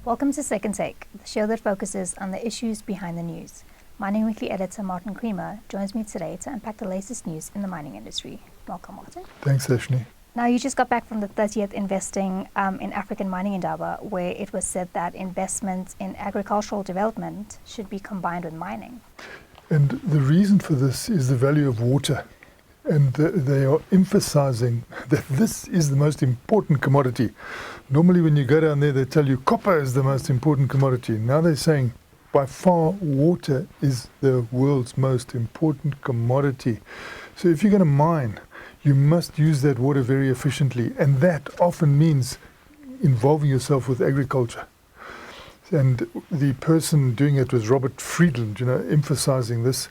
Welcome to Second Take, the show that focuses on the issues behind the news. Mining Weekly editor Martin Creamer joins me today to unpack the latest news in the mining industry. Welcome, Martin. Thanks, Ashni. Now, you just got back from the 30th investing in African Mining Indaba, where it was said that investment in agricultural development should be combined with mining. And the reason for this is the value of water. And they are emphasizing that this is the most important commodity. Normally when you go down there, they tell you copper is the most important commodity. Now they're saying by far water is the world's most important commodity. So if you're going to mine, you must use that water very efficiently. And that often means involving yourself with agriculture. And the person doing it was Robert Friedland, emphasizing this.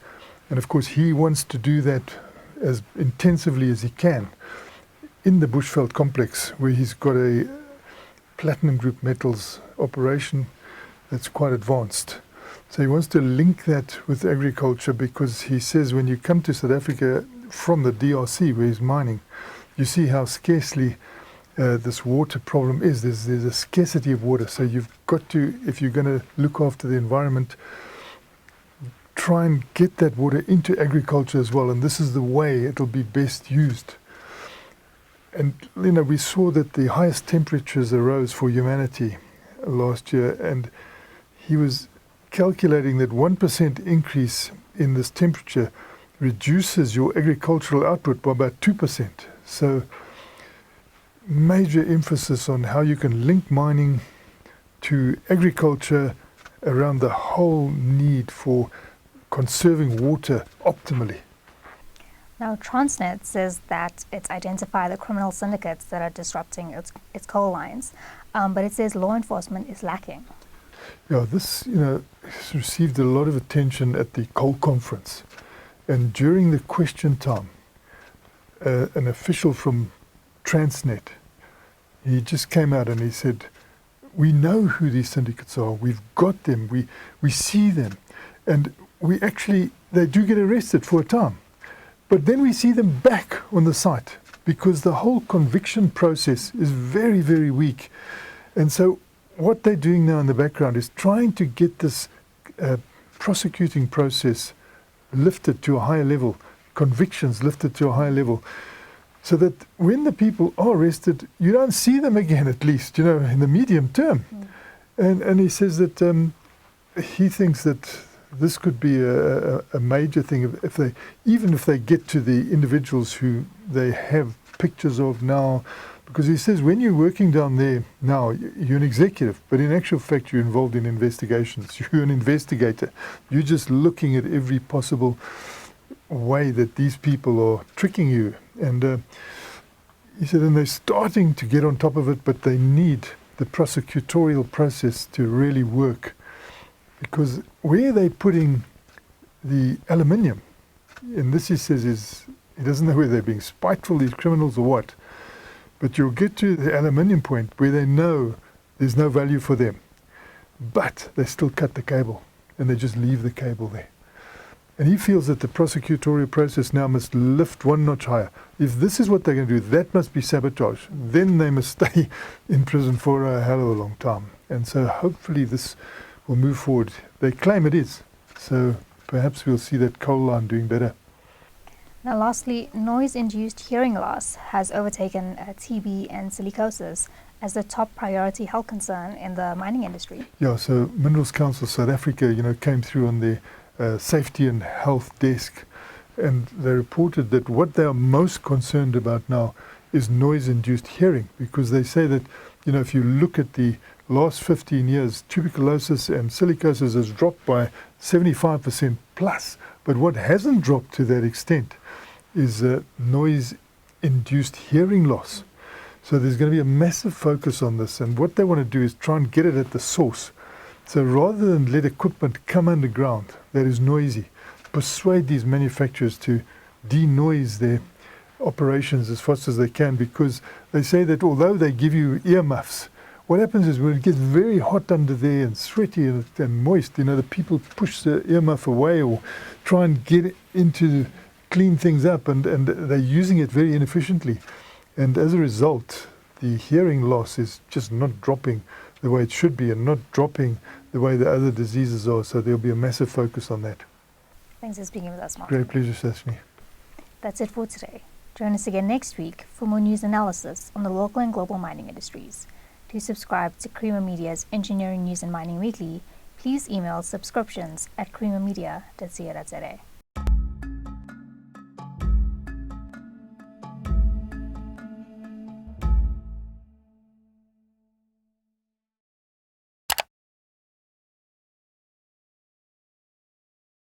And of course, he wants to do that as intensively as he can in the Bushveld complex, where he's got a platinum group metals operation that's quite advanced. So he wants to link that with agriculture, because he says when you come to South Africa from the DRC, where he's mining, you see how scarcely this water problem is. There's a scarcity of water. So you've got to, if you're going to look after the environment, try and get that water into agriculture as well, and this is the way it'll be best used. And we saw that the highest temperatures arose for humanity last year, and he was calculating that 1% increase in this temperature reduces your agricultural output by about 2%. So major emphasis on how you can link mining to agriculture around the whole need for conserving water optimally. Now, Transnet says that it's identified the criminal syndicates that are disrupting its coal lines, but it says law enforcement is lacking. Yeah, this has received a lot of attention at the coal conference, and during the question time, an official from Transnet, he just came out and he said, "We know who these syndicates are. We've got them. We see them, and they do get arrested for a time, but then we see them back on the site because the whole conviction process is very, very weak." And so what they're doing now in the background is trying to get this prosecuting process lifted to a higher level, convictions lifted to a higher level, so that when the people are arrested, you don't see them again, at least, in the medium term. And he says that he thinks that this could be a major thing even if they get to the individuals who they have pictures of now, because he says when you're working down there now, you're an executive, but in actual fact you're involved in investigations. You're an investigator. You're just looking at every possible way that these people are tricking you. And he said, and they're starting to get on top of it, but they need the prosecutorial process to really work. Because where they're putting the aluminium, and this he says is, he doesn't know whether they're being spiteful, these criminals, or what, but you'll get to the aluminium point where they know there's no value for them, but they still cut the cable, and they just leave the cable there. And he feels that the prosecutorial process now must lift one notch higher. If this is what they're going to do, that must be sabotage. Then they must stay in prison for a hell of a long time. And so hopefully this will move forward. They claim it is. So perhaps we'll see that coal line doing better. Now, lastly, noise-induced hearing loss has overtaken TB and silicosis as the top priority health concern in the mining industry. Yeah, so Minerals Council South Africa, came through on their safety and health desk, and they reported that what they are most concerned about now is noise-induced hearing, because they say that, if you look at the last 15 years, tuberculosis and silicosis has dropped by 75% plus. But what hasn't dropped to that extent is noise-induced hearing loss. So there's going to be a massive focus on this. And what they want to do is try and get it at the source. So rather than let equipment come underground that is noisy, persuade these manufacturers to denoise their operations as fast as they can, because they say that although they give you earmuffs, what happens is when it gets very hot under there and sweaty and moist, the people push the earmuff away or try and get it into clean things up, and they're using it very inefficiently. And as a result, the hearing loss is just not dropping the way it should be and not dropping the way the other diseases are. So there'll be a massive focus on that. Thanks for speaking with us, Martin. Great pleasure, Sashni. That's it for today. Join us again next week for more news analysis on the local and global mining industries. To subscribe to Creamer Media's Engineering News and Mining Weekly, please email subscriptions@creamermedia.co.za.